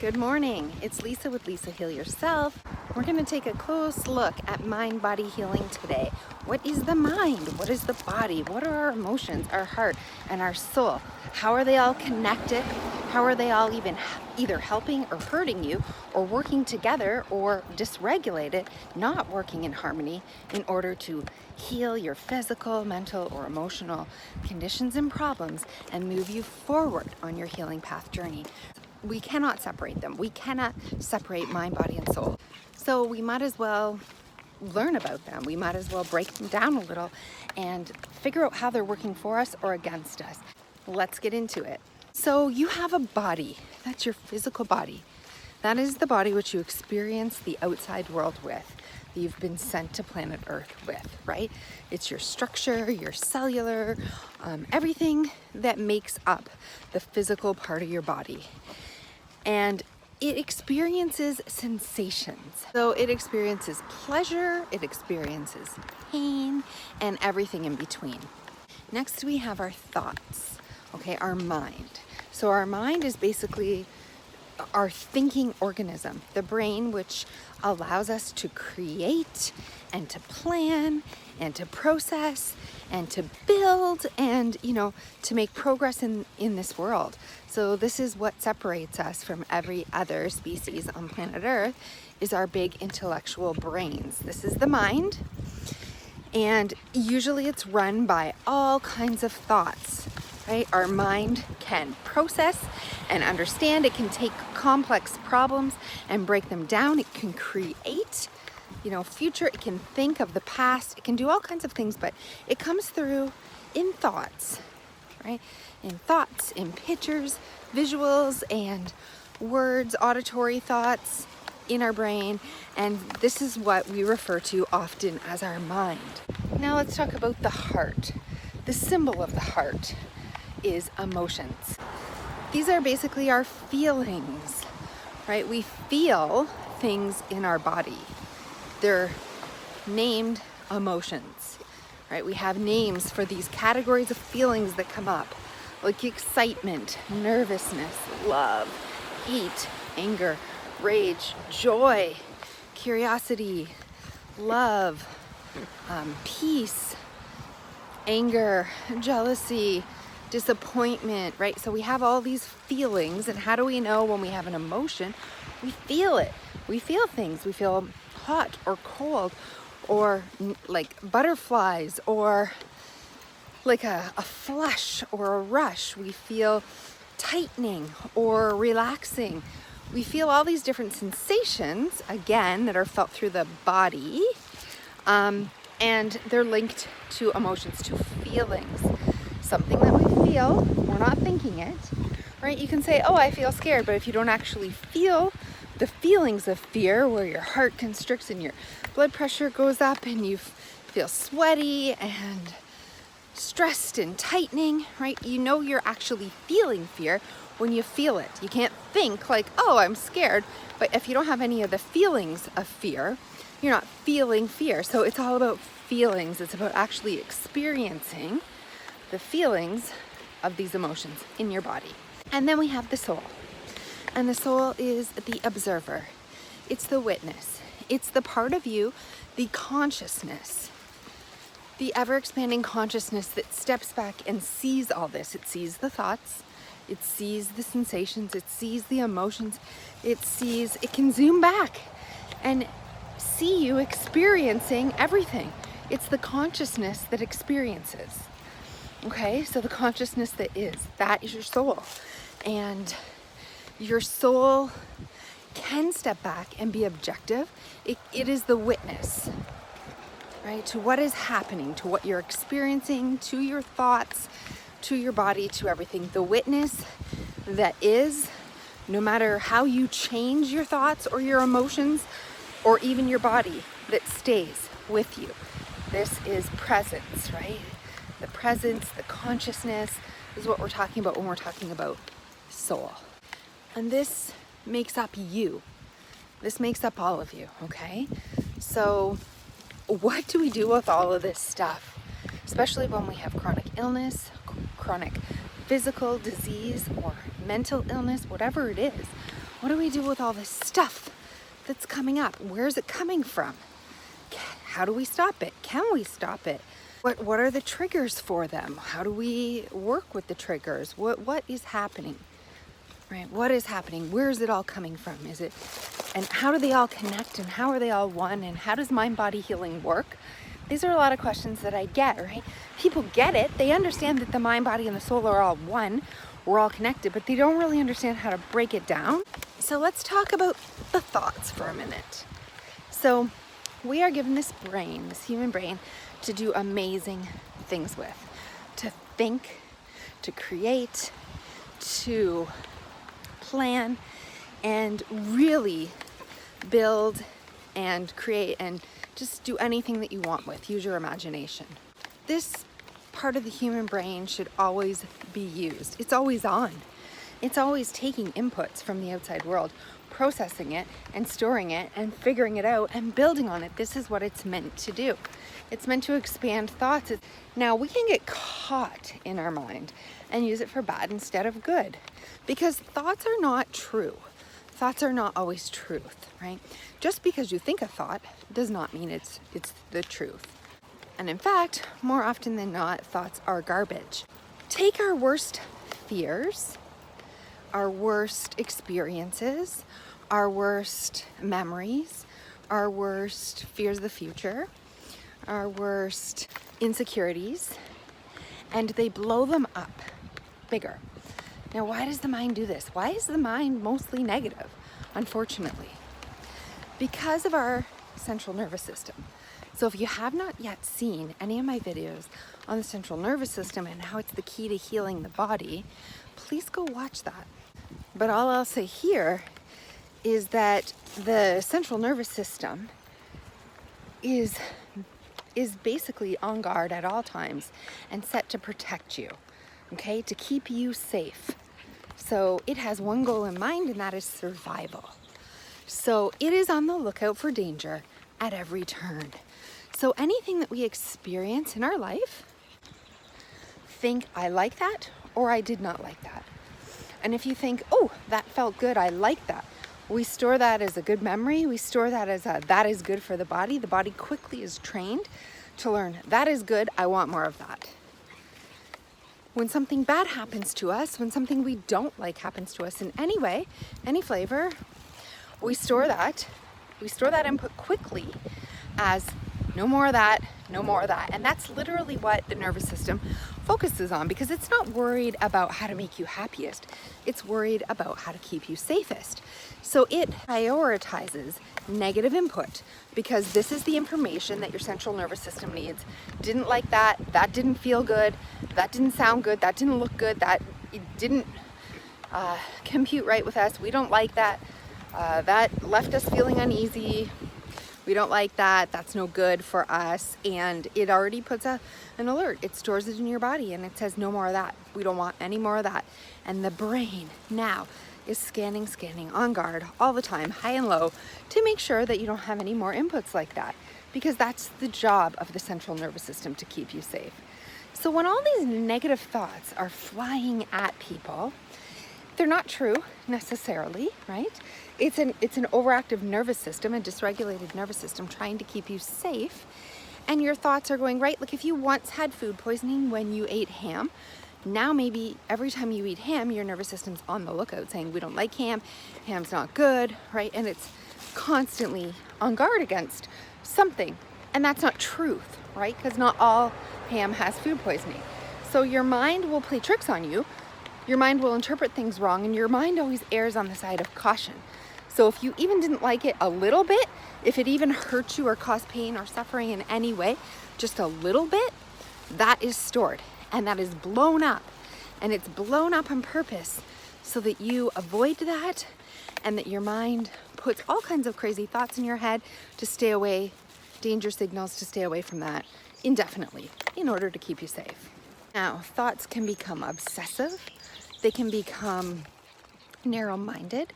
Good morning. It's Lisa with Lisa Heal Yourself. We're going to take a close look at mind-body healing today. What is the mind? What is the body? What are our emotions, our heart, and our soul? How are they all connected? How are they all even either helping or hurting you, or working together or dysregulated, not working in harmony in order to heal your physical, mental, or emotional conditions and problems and move you forward on your healing path journey? We cannot separate them. We cannot separate mind, body, and soul. So we might as well learn about them. We might as well break them down a little and figure out how they're working for us or against us. Let's get into it. So you have a body. That's your physical body. That is the body which you experience the outside world with, that you've been sent to planet Earth with, right? It's your structure, your cellular, everything that makes up the physical part of your body. And it experiences sensations. So it experiences pleasure, it experiences pain, and everything in between. Next, we have our thoughts, okay, our mind. So our mind is basically our thinking organism, the brain, which allows us to create and to plan and to process and to build and, to make progress in this world. So this is what separates us from every other species on planet Earth, is our big intellectual brains. This is the mind, and usually it's run by all kinds of thoughts, right? Our mind can process and understand. It can take complex problems and break them down. It can create, future. It can think of the past. It can do all kinds of things, but it comes through in thoughts, right? In thoughts, in pictures, visuals, and words, auditory thoughts in our brain. And this is what we refer to often as our mind. Now let's talk about the heart. The symbol of the heart is emotions. These are basically our feelings, right? We feel things in our body. They're named emotions, right? We have names for these categories of feelings that come up, like excitement, nervousness, love, hate, anger, rage, joy, curiosity, love, peace, anger, jealousy, disappointment, right? So we have all these feelings, and how do we know when we have an emotion? We feel it. We feel things. We feel hot or cold, or like butterflies, or like a flush or a rush. We feel tightening or relaxing. We feel all these different sensations, again, that are felt through the body, and they're linked to emotions, to feelings. Something that we feel, we're not thinking it, right? You can say, oh, I feel scared, but if you don't actually feel the feelings of fear, where your heart constricts and your blood pressure goes up and you feel sweaty and stressed and tightening, right? You're actually feeling fear when you feel it. You can't think like, oh, I'm scared, but if you don't have any of the feelings of fear, you're not feeling fear. So it's all about feelings. It's about actually experiencing the feelings of these emotions in your body. And then we have the soul. And the soul is the observer. It's the witness. It's the part of you, the consciousness, the ever-expanding consciousness that steps back and sees all this. It sees the thoughts, it sees the sensations, it sees the emotions, it can zoom back and see you experiencing everything. It's the consciousness that experiences. Okay, so the consciousness that is your soul. And your soul can step back and be objective. It is the witness, right, to what is happening, to what you're experiencing, to your thoughts, to your body, to everything. The witness that is, no matter how you change your thoughts or your emotions or even your body, that stays with you. This is presence, right? The presence, the consciousness is what we're talking about when we're talking about soul. And this makes up you. This makes up all of you, okay? So what do we do with all of this stuff? Especially when we have chronic illness, chronic physical disease, or mental illness, whatever it is. What do we do with all this stuff that's coming up? Where is it coming from? How do we stop it? Can we stop it? What are the triggers for them? How do we work with the triggers? What is happening? Right? What is happening? Where is it all coming from? And how do they all connect, and how are they all one, and how does mind-body healing work? These are a lot of questions that I get, right? People get it. They understand that the mind, body, and the soul are all one. We're all connected, but they don't really understand how to break it down. So let's talk about the thoughts for a minute. So we are given this brain, this human brain, to do amazing things with. To think, to create, to plan, and really build and create and just do anything that you want with. Use your imagination. This part of the human brain should always be used. It's always on. It's always taking inputs from the outside world, processing it and storing it and figuring it out and building on it. This is what it's meant to do. It's meant to expand thoughts. Now we can get caught in our mind and use it for bad instead of good, because thoughts are not true. Thoughts are not always truth, right? Just because you think a thought does not mean it's the truth. And in fact, more often than not, thoughts are garbage. Take our worst fears, our worst experiences, our worst memories, our worst fears of the future, our worst insecurities, and they blow them up bigger. Now, why does the mind do this? Why is the mind mostly negative, unfortunately? Because of our central nervous system. So if you have not yet seen any of my videos on the central nervous system and how it's the key to healing the body, please go watch that. But all I'll say here is that the central nervous system is basically on guard at all times and set to protect you, okay, to keep you safe. So it has one goal in mind, and that is survival. So it is on the lookout for danger at every turn. So anything that we experience in our life, think, I like that, or I did not like that. And if you think, oh, that felt good, I like that, we store that as a good memory. We store that as that is good for the body. The body quickly is trained to learn, that is good, I want more of that. When something bad happens to us, when something we don't like happens to us in any way, any flavor, we store that input quickly as no more of that, no more of that. And that's literally what the nervous system focuses on, because it's not worried about how to make you happiest. It's worried about how to keep you safest. So it prioritizes negative input, because this is the information that your central nervous system needs. Didn't like that, that didn't feel good, that didn't sound good, that didn't look good, that it didn't compute right with us, we don't like that, that left us feeling uneasy, we don't like that, that's no good for us. And it already puts an alert. It stores it in your body and it says no more of that. We don't want any more of that. And the brain now is scanning on guard all the time, high and low, to make sure that you don't have any more inputs like that, because that's the job of the central nervous system, to keep you safe. So when all these negative thoughts are flying at people, they're not true necessarily, right? It's an overactive nervous system, a dysregulated nervous system trying to keep you safe. And your thoughts are going, right, like if you once had food poisoning when you ate ham, now maybe every time you eat ham, your nervous system's on the lookout saying, we don't like ham, ham's not good, right? And it's constantly on guard against something. And that's not truth, right? Because not all ham has food poisoning. So your mind will play tricks on you. Your mind will interpret things wrong, and your mind always errs on the side of caution. So if you even didn't like it a little bit, if it even hurt you or caused pain or suffering in any way, just a little bit, that is stored and that is blown up. And it's blown up on purpose so that you avoid that, and that your mind puts all kinds of crazy thoughts in your head to stay away, danger signals to stay away from that indefinitely in order to keep you safe. Now, thoughts can become obsessive. They can become narrow-minded.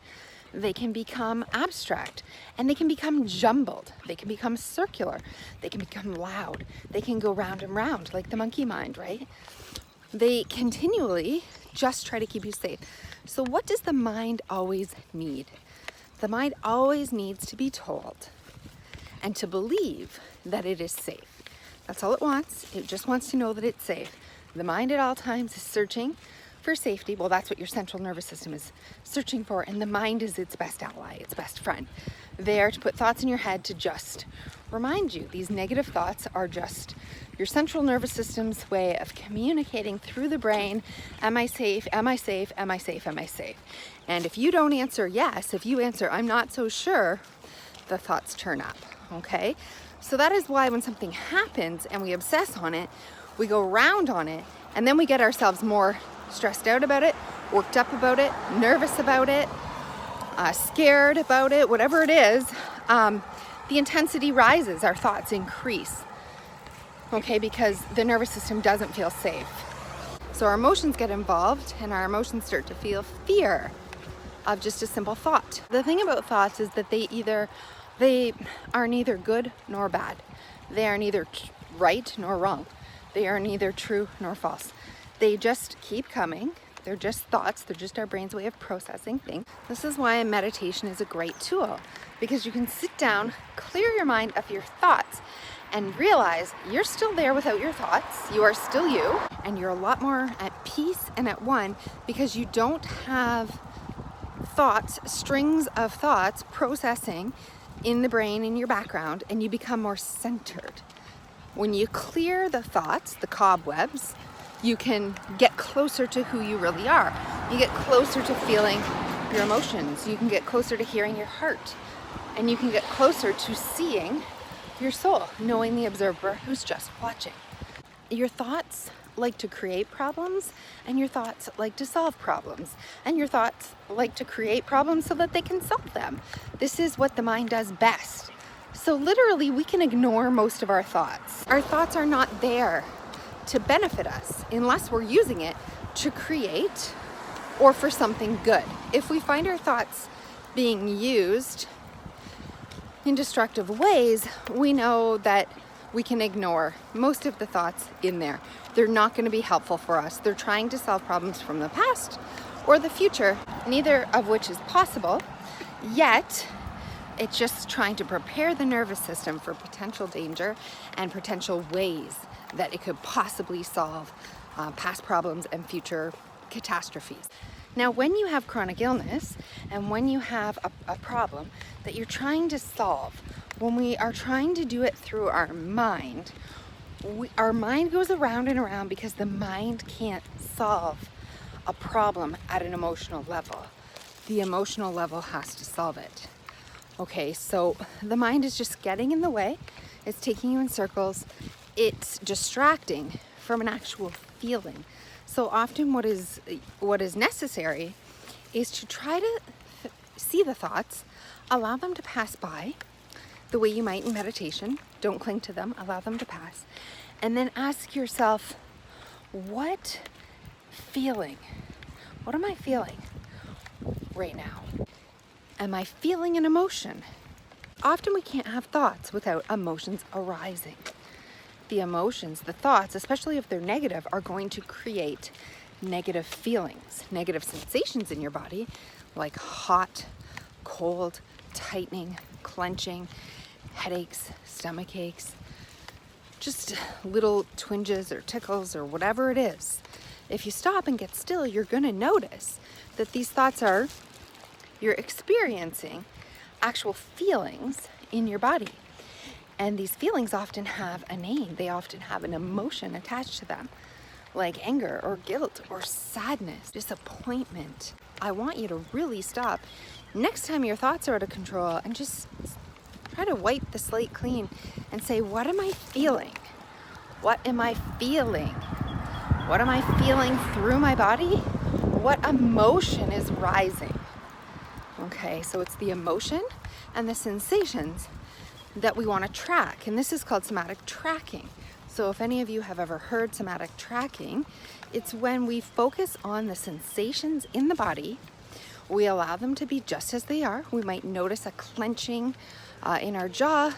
They can become abstract, and they can become jumbled. They can become circular. They can become loud. They can go round and round like the monkey mind, right? They continually just try to keep you safe. So what does the mind always need? The mind always needs to be told and to believe that it is safe. That's all it wants. It just wants to know that it's safe. The mind at all times is searching for safety. Well, that's what your central nervous system is searching for, and the mind is its best ally, its best friend. There to put thoughts in your head to just remind you. These negative thoughts are just your central nervous system's way of communicating through the brain. Am I safe? Am I safe? Am I safe? Am I safe? And if you don't answer yes, if you answer I'm not so sure, the thoughts turn up, okay? So that is why when something happens and we obsess on it, we go around on it, and then we get ourselves more stressed out about it, worked up about it, nervous about it, scared about it, whatever it is, the intensity rises, our thoughts increase, okay, because the nervous system doesn't feel safe. So our emotions get involved, and our emotions start to feel fear of just a simple thought. The thing about thoughts is that they are neither good nor bad. They are neither right nor wrong. They are neither true nor false. They just keep coming. They're just thoughts. They're just our brain's way of processing things. This is why meditation is a great tool, because you can sit down, clear your mind of your thoughts, and realize you're still there without your thoughts. You are still you, and you're a lot more at peace and at one, because you don't have thoughts, strings of thoughts processing in the brain, in your background, and you become more centered. When you clear the thoughts, the cobwebs, you can get closer to who you really are. You get closer to feeling your emotions. You can get closer to hearing your heart. And you can get closer to seeing your soul, knowing the observer who's just watching. Your thoughts like to create problems, and your thoughts like to solve problems. And your thoughts like to create problems so that they can solve them. This is what the mind does best. So literally, we can ignore most of our thoughts. Our thoughts are not there to benefit us unless we're using it to create or for something good. If we find our thoughts being used in destructive ways, we know that we can ignore most of the thoughts in there. They're not going to be helpful for us. They're trying to solve problems from the past or the future, neither of which is possible, yet it's just trying to prepare the nervous system for potential danger and potential ways that it could possibly solve past problems and future catastrophes. Now, when you have chronic illness and when you have a problem that you're trying to solve, when we are trying to do it through our mind goes around and around because the mind can't solve a problem at an emotional level. The emotional level has to solve it. Okay, so the mind is just getting in the way. It's taking you in circles. It's distracting from an actual feeling. So often what is necessary is to try to see the thoughts, allow them to pass by the way you might in meditation. Don't cling to them, allow them to pass. And then ask yourself, what am I feeling right now? Am I feeling an emotion? Often we can't have thoughts without emotions arising. The emotions, the thoughts, especially if they're negative, are going to create negative feelings, negative sensations in your body, like hot, cold, tightening, clenching, headaches, stomach aches, just little twinges or tickles or whatever it is. If you stop and get still, you're going to notice that these thoughts you're experiencing actual feelings in your body. And these feelings often have a name. They often have an emotion attached to them, like anger or guilt or sadness, disappointment. I want you to really stop next time your thoughts are out of control and just try to wipe the slate clean and say, what am I feeling? What am I feeling? What am I feeling through my body? What emotion is rising? Okay, so it's the emotion and the sensations that we want to track, and this is called somatic tracking. So if any of you have ever heard somatic tracking, it's when we focus on the sensations in the body, we allow them to be just as they are. We might notice a clenching in our jaw,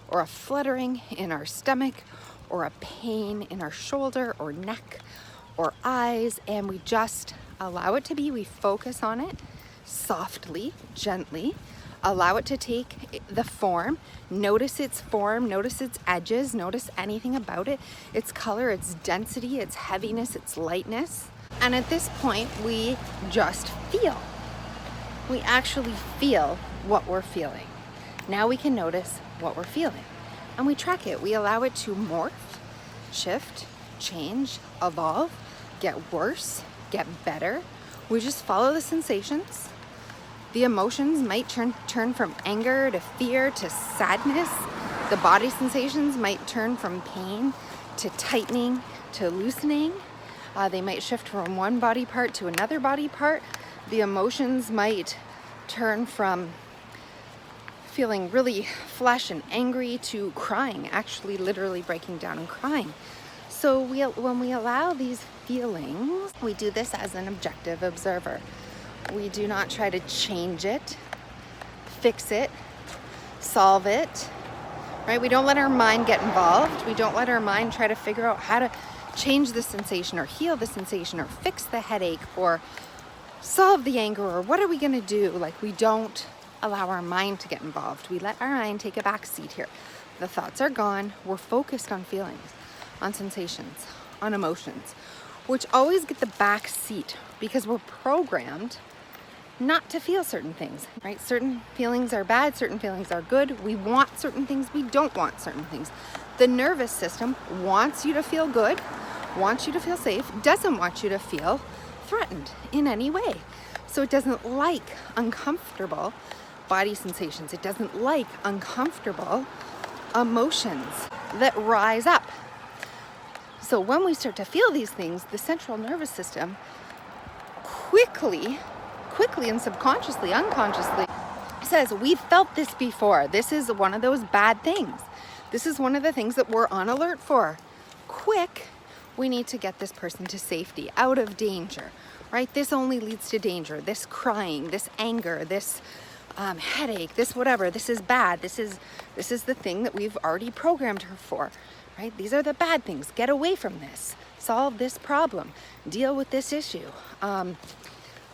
or a fluttering in our stomach, or a pain in our shoulder or neck or eyes, and we just allow it to be. We focus on it softly, gently. Allow it to take the form. Notice its form, notice its edges, notice anything about it, its color, its density, its heaviness, its lightness. And at this point, we just feel. We actually feel what we're feeling. Now we can notice what we're feeling. And we track it. We allow it to morph, shift, change, evolve, get worse, get better. We just follow the sensations. The emotions might turn from anger to fear to sadness. The body sensations might turn from pain to tightening to loosening. They might shift from one body part to another body part. The emotions might turn from feeling really flesh and angry to crying, actually literally breaking down and crying. So when we allow these feelings, we do this as an objective observer. We do not try to change it, fix it, solve it, right? We don't let our mind get involved. We don't let our mind try to figure out how to change the sensation or heal the sensation or fix the headache or solve the anger or what are we going to do? Like, we don't allow our mind to get involved. We let our mind take a back seat here. The thoughts are gone. We're focused on feelings, on sensations, on emotions, which always get the back seat because we're programmed not to feel certain things, right? Certain feelings are bad, certain feelings are good. We want certain things, we don't want certain things. The nervous system wants you to feel good, wants you to feel safe, doesn't want you to feel threatened in any way. So it doesn't like uncomfortable body sensations. It doesn't like uncomfortable emotions that rise up. So when we start to feel these things, the central nervous system quickly and subconsciously, unconsciously says, we've felt this before. This is one of those bad things. This is one of the things that we're on alert for. Quick, we need to get this person to safety, out of danger, right? This only leads to danger. This crying, this anger, this headache, this whatever, this is bad. This is the thing that we've already programmed her for, right? These are the bad things. Get away from this. Solve this problem. Deal with this issue.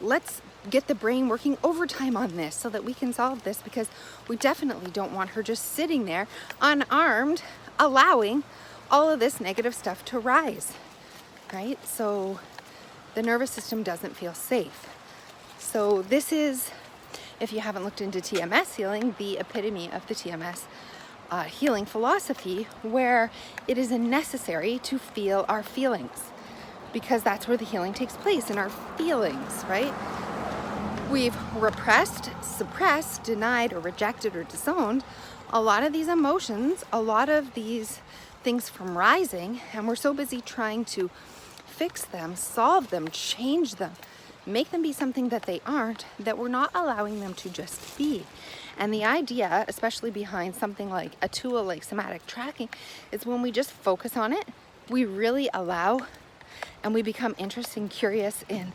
Let's get the brain working overtime on this so that we can solve this, because we definitely don't want her just sitting there unarmed, allowing all of this negative stuff to rise, right? So the nervous system doesn't feel safe. So this is, if you haven't looked into TMS healing, the epitome of the TMS healing philosophy, where it is necessary to feel our feelings, because that's where the healing takes place, in our feelings, right? We've repressed, suppressed, denied, or rejected, or disowned a lot of these emotions, a lot of these things from rising, and we're so busy trying to fix them, solve them, change them, make them be something that they aren't, that we're not allowing them to just be. And the idea, especially behind something like a tool like somatic tracking, is when we just focus on it, we really allow and we become interested and curious in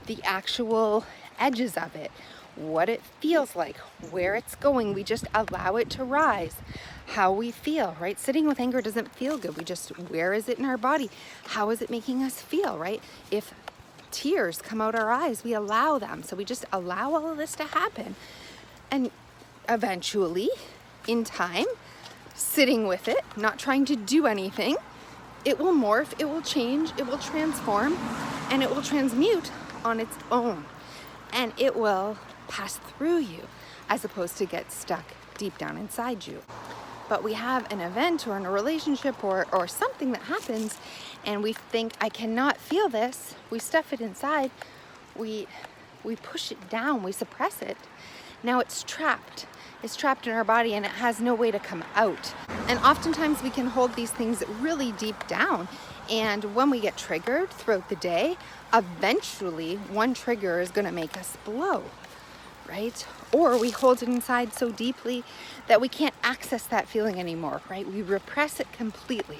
the actual edges of it, what it feels like, where it's going. We just allow it to rise, how we feel, right? Sitting with anger doesn't feel good. We just, where is it in our body? How is it making us feel, right? If tears come out our eyes, we allow them. So we just allow all of this to happen. And eventually, in time, sitting with it, not trying to do anything, it will morph, it will change, it will transform, and it will transmute on its own. And it will pass through you as opposed to get stuck deep down inside you. But we have an event or in a relationship or something that happens and we think, I cannot feel this. We stuff it inside. We push it down. We suppress it. Now it's trapped. It's trapped in our body and it has no way to come out. And oftentimes we can hold these things really deep down. And when we get triggered throughout the day, eventually one trigger is going to make us blow, right? Or we hold it inside so deeply that we can't access that feeling anymore, right? We repress it completely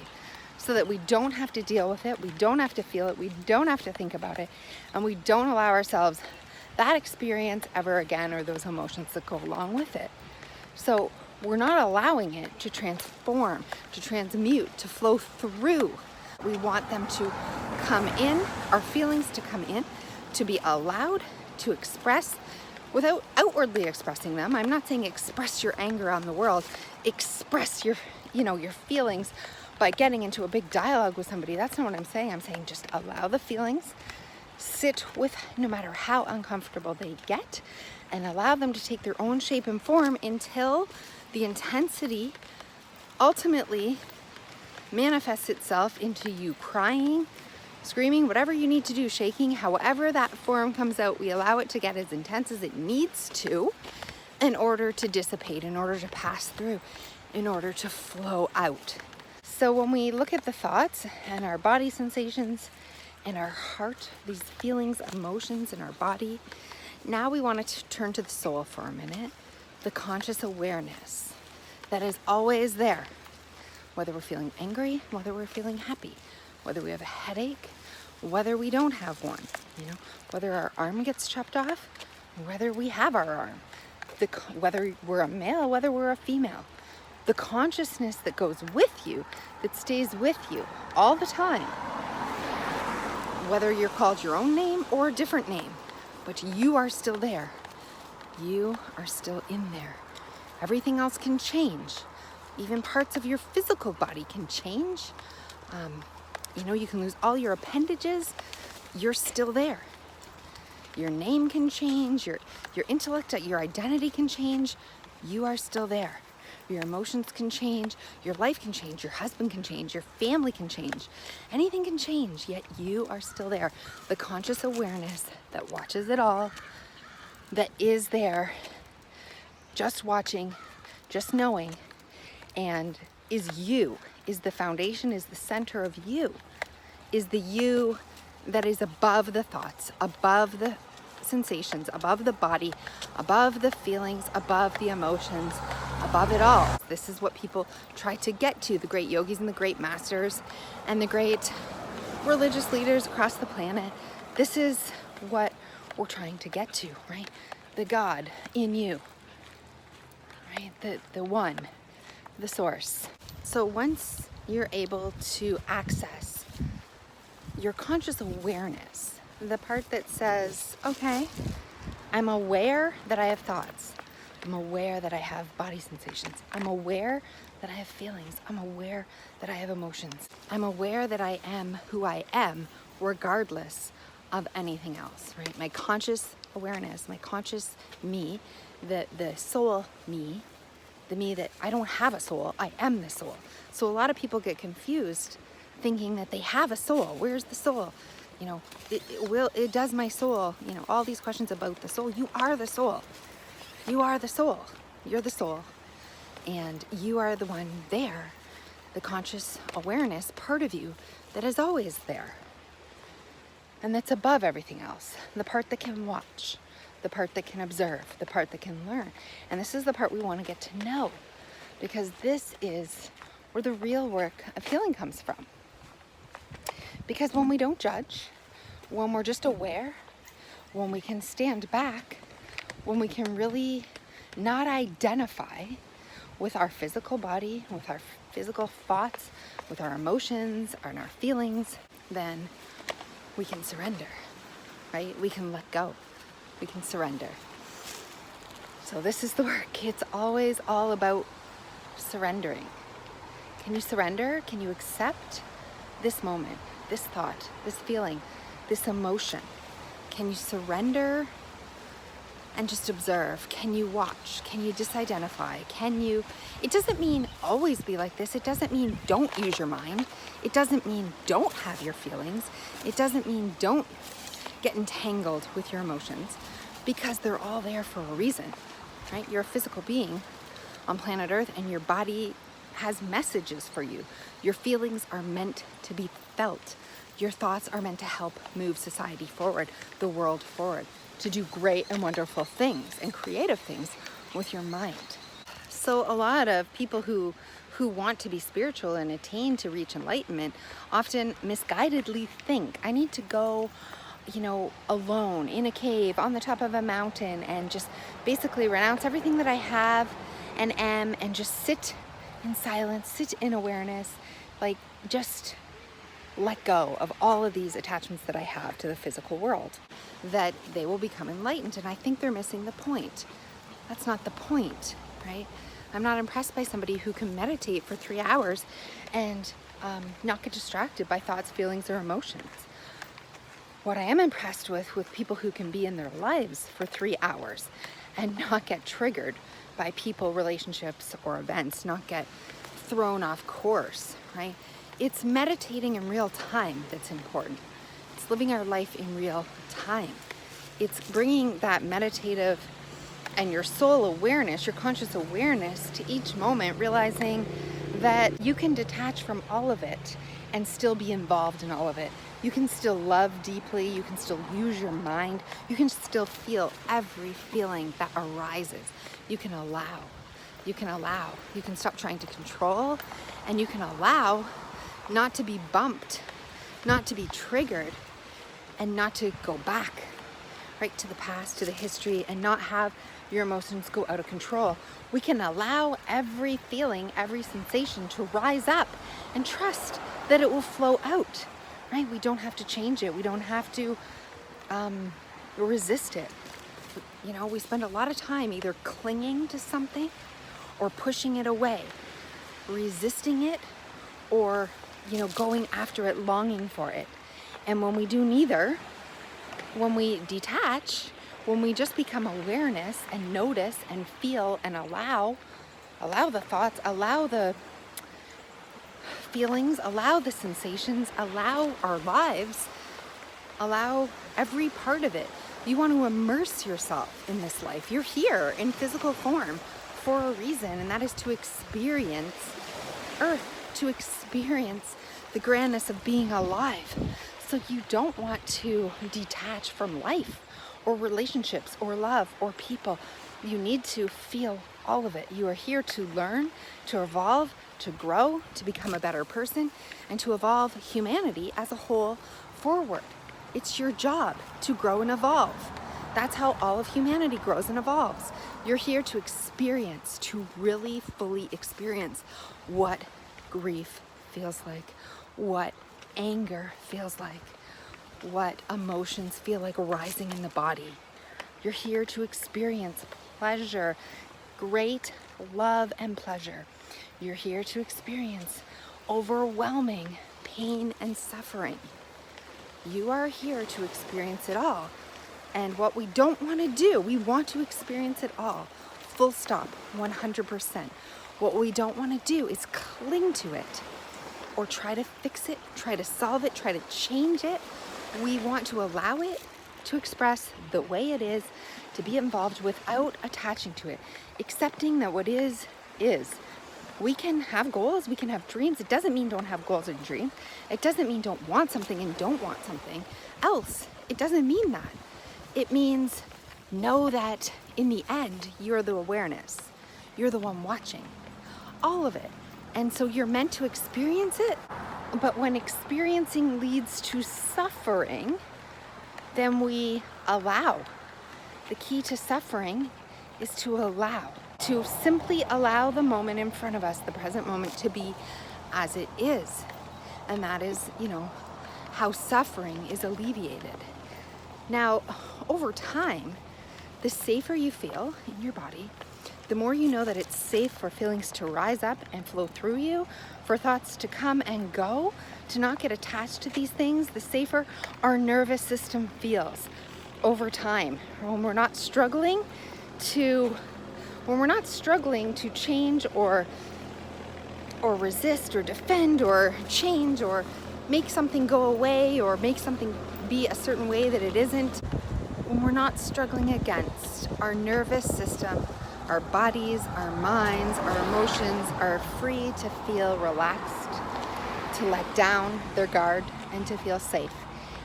so that we don't have to deal with it, we don't have to feel it, we don't have to think about it, and we don't allow ourselves that experience ever again, or those emotions that go along with it. So we're not allowing it to transform, to transmute, to flow through. We want them to come in, our feelings to come in, to be allowed to express without outwardly expressing them. I'm not saying express your anger on the world, express your feelings by getting into a big dialogue with somebody. That's not what I'm saying. I'm saying just allow the feelings, sit with no matter how uncomfortable they get, and allow them to take their own shape and form until the intensity ultimately manifests itself into you crying, screaming, whatever you need to do, shaking, however that form comes out. We allow it to get as intense as it needs to in order to dissipate, in order to pass through, in order to flow out. So when we look at the thoughts and our body sensations and our heart, these feelings, emotions in our body, now we want to turn to the soul for a minute, the conscious awareness that is always there, whether we're feeling angry, whether we're feeling happy, whether we have a headache, whether we don't have one, whether our arm gets chopped off, whether we have our arm, whether we're a male, whether we're a female. The consciousness that goes with you, that stays with you all the time, whether you're called your own name or a different name, but you are still there. You are still in there. Everything else can change. Even parts of your physical body can change. You can lose all your appendages. You're still there. Your name can change. Your intellect, your identity can change. You are still there. Your emotions can change. Your life can change. Your husband can change. Your family can change. Anything can change, yet you are still there. The conscious awareness that watches it all, that is there, just watching, just knowing, and is you, is the foundation, is the center of you, is the you that is above the thoughts, above the sensations, above the body, above the feelings, above the emotions, above it all. This is what people try to get to, the great yogis and the great masters and the great religious leaders across the planet. This is what we're trying to get to, right? The God in you, right? The one, the source. So once you're able to access your conscious awareness, the part that says, okay, I'm aware that I have thoughts. I'm aware that I have body sensations. I'm aware that I have feelings. I'm aware that I have emotions. I'm aware that I am who I am, regardless of anything else, right? My conscious awareness, my conscious me, the soul me, the me that I don't have a soul, I am the soul. So a lot of people get confused thinking that they have a soul. Where's the soul? It does my soul, all these questions about the soul. You are the soul. You are the soul. You're the soul. And you are the one there, the conscious awareness part of you that is always there. And that's above everything else. The part that can watch, the part that can observe, the part that can learn. And this is the part we want to get to know, because this is where the real work of healing comes from. Because when we don't judge, when we're just aware, when we can stand back, when we can really not identify with our physical body, with our physical thoughts, with our emotions and our feelings, then we can surrender, right? We can let go. We can surrender. So this is the work. It's always all about surrendering. Can you surrender? Can you accept this moment, this thought, this feeling, this emotion? Can you surrender and just observe? Can you watch? Can you disidentify? It doesn't mean always be like this. It doesn't mean don't use your mind. It doesn't mean don't have your feelings. It doesn't mean don't get entangled with your emotions, because they're all there for a reason, right? You're a physical being on planet Earth, and your body has messages for you. Your feelings are meant to be felt. Your thoughts are meant to help move society forward, the world forward, to do great and wonderful things and creative things with your mind. So a lot of people who want to be spiritual and attain to reach enlightenment often misguidedly think, I need to go, alone in a cave on the top of a mountain and just basically renounce everything that I have and am, and just sit in silence, sit in awareness, like just let go of all of these attachments that I have to the physical world, that they will become enlightened. And I think they're missing the point. That's not the point, right? I'm not impressed by somebody who can meditate for 3 hours and not get distracted by thoughts, feelings, or emotions. What I am impressed with people who can be in their lives for 3 hours and not get triggered by people, relationships, or events, not get thrown off course, right? It's meditating in real time that's important. It's living our life in real time. It's bringing that meditative and your soul awareness, your conscious awareness to each moment, realizing that you can detach from all of it and still be involved in all of it. You can still love deeply, you can still use your mind, you can still feel every feeling that arises. You can allow, you can stop trying to control, and you can allow not to be bumped, not to be triggered, and not to go back, right, to the past, to the history, and not have your emotions go out of control. We can allow every feeling, every sensation to rise up and trust that it will flow out, right? We don't have to change it. We don't have to resist it. You know, we spend a lot of time either clinging to something or pushing it away, resisting it, or, you know, going after it, longing for it. And when we do neither, when we detach, when we just become awareness and notice and feel and allow the thoughts, allow the feelings, allow the sensations, allow our lives, allow every part of it. You want to immerse yourself in this life. You're here in physical form for a reason, and that is to experience Earth, to experience the grandness of being alive. So you don't want to detach from life or relationships or love or people. You need to feel all of it. You are here to learn, to evolve, to grow, to become a better person, and to evolve humanity as a whole forward. It's your job to grow and evolve. That's how all of humanity grows and evolves. You're here to experience, to really fully experience what grief feels like, what anger feels like, what emotions feel like rising in the body. You're here to experience pleasure, great love and pleasure. You're here to experience overwhelming pain and suffering. You are here to experience it all. And what we don't want to do, we want to experience it all. Full stop, 100%. What we don't want to do is cling to it or try to fix it, try to solve it, try to change it. We want to allow it to express the way it is, to be involved without attaching to it, accepting that what is. We can have goals, we can have dreams. It doesn't mean don't have goals and dreams. It doesn't mean don't want something and don't want something else. It doesn't mean that. It means know that in the end, you're the awareness. You're the one watching all of it. And so you're meant to experience it. But when experiencing leads to suffering, then we allow. The key to suffering is to allow, to simply allow the moment in front of us, the present moment, to be as it is. And that is, how suffering is alleviated. Now, over time, the safer you feel in your body, the more you know that it's safe for feelings to rise up and flow through you, for thoughts to come and go, to not get attached to these things, the safer our nervous system feels over time. When we're not struggling to change or resist or defend or change or make something go away or make something be a certain way that it isn't, when we're not struggling against our nervous system, our bodies, our minds, our emotions are free to feel relaxed, to let down their guard, and to feel safe.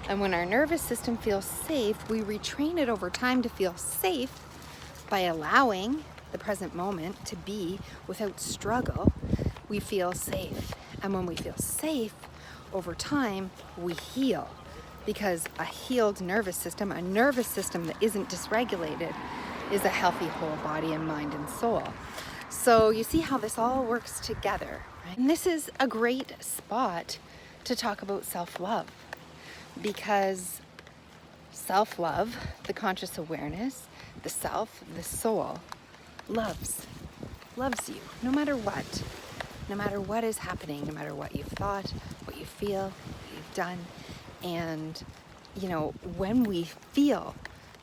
And when our nervous system feels safe, we retrain it over time to feel safe by allowing the present moment to be without struggle. We feel safe. And when we feel safe, over time, we heal. Because a healed nervous system, a nervous system that isn't dysregulated, is a healthy whole body and mind and soul. So you see how this all works together, right? And this is a great spot to talk about self-love, because self-love, the conscious awareness, the self, the soul, loves you no matter what is happening, no matter what you've thought, what you feel, what you've done. And when we feel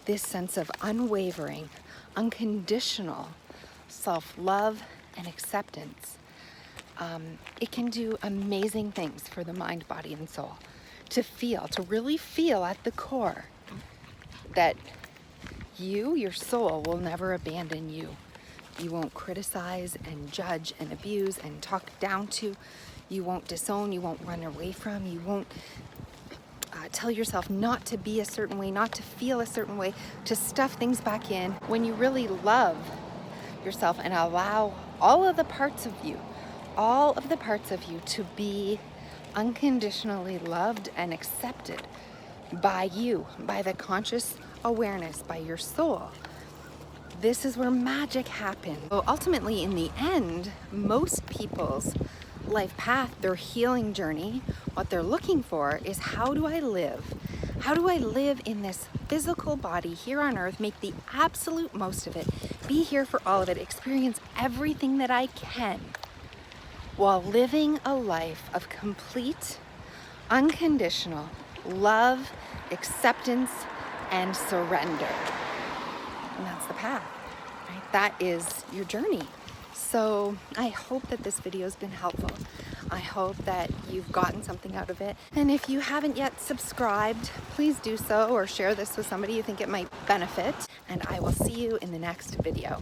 this sense of unwavering, unconditional self-love and acceptance, it can do amazing things for the mind, body, and soul. To really feel at the core that your soul will never abandon you. You won't criticize and judge and abuse and talk down to. You won't disown, you won't run away from, you won't tell yourself not to be a certain way, not to feel a certain way, to stuff things back in. When you really love yourself and allow all of the parts of you to be unconditionally loved and accepted by you, by the conscious awareness, by your soul, this is where magic happens. So ultimately, in the end, most people's life path, their healing journey, what they're looking for is, how do I live? How do I live in this physical body here on earth, make the absolute most of it, be here for all of it, experience everything that I can, while living a life of complete, unconditional love, acceptance, and surrender. And that's the path, right? That is your journey. So I hope that this video has been helpful. I hope that you've gotten something out of it. And if you haven't yet subscribed, please do so, or share this with somebody you think it might benefit. And I will see you in the next video.